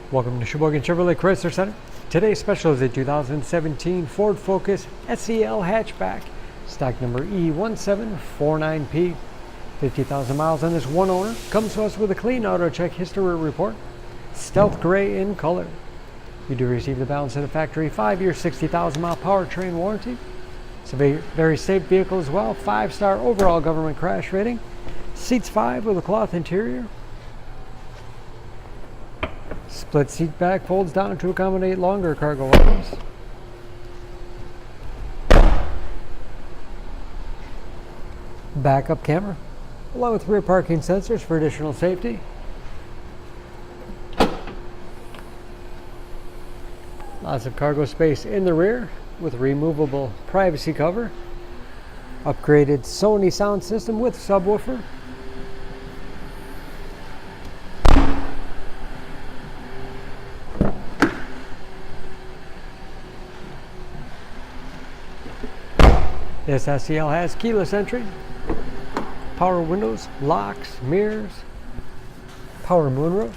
Welcome to Sheboygan Chevrolet Chrysler Center. Today's special is a 2017 Ford Focus SEL hatchback, stock number E1749P. 50,000 miles on this one owner. Comes to us with a clean auto check history report. Stealth gray in color. You do receive the balance of the factory 5-year, 60,000 mile powertrain warranty. It's a very safe vehicle as well. 5-star overall government crash rating. Seats 5 with a cloth interior. Split seat back folds down to accommodate longer cargo items. Backup camera, along with rear parking sensors for additional safety. Lots of cargo space in the rear with removable privacy cover. Upgraded Sony sound system with subwoofer. This SEL has keyless entry, power windows, locks, mirrors, power moonroof.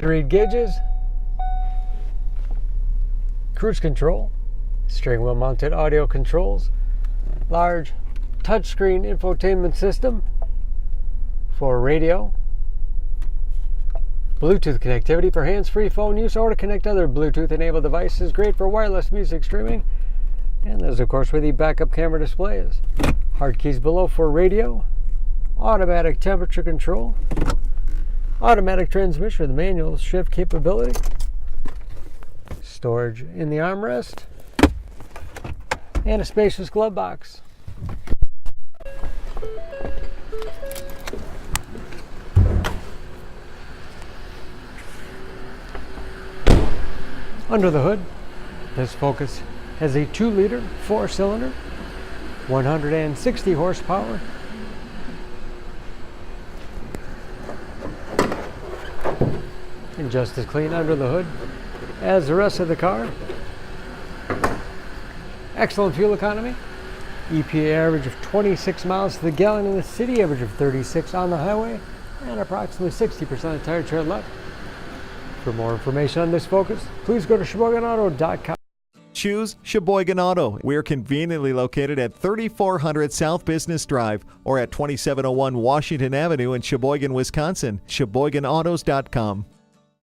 Read gauges, cruise control, steering wheel mounted audio controls, large touchscreen infotainment system for radio, Bluetooth connectivity for hands-free phone use or to connect other Bluetooth-enabled devices. Great for wireless music streaming. And there's, of course, where the backup camera display is. Hard keys below for radio, automatic temperature control, automatic transmission with manual shift capability, storage in the armrest, and a spacious glove box. Under the hood, this Focus has a 2-liter 4-cylinder, 160 horsepower. And just as clean under the hood as the rest of the car. Excellent fuel economy. EPA average of 26 miles to the gallon in the city, average of 36 on the highway, and approximately 60% of tire tread left. For more information on this Focus, please go to SheboyganAuto.com. Choose Sheboygan Auto. We're conveniently located at 3400 South Business Drive or at 2701 Washington Avenue in Sheboygan, Wisconsin. SheboyganAutos.com.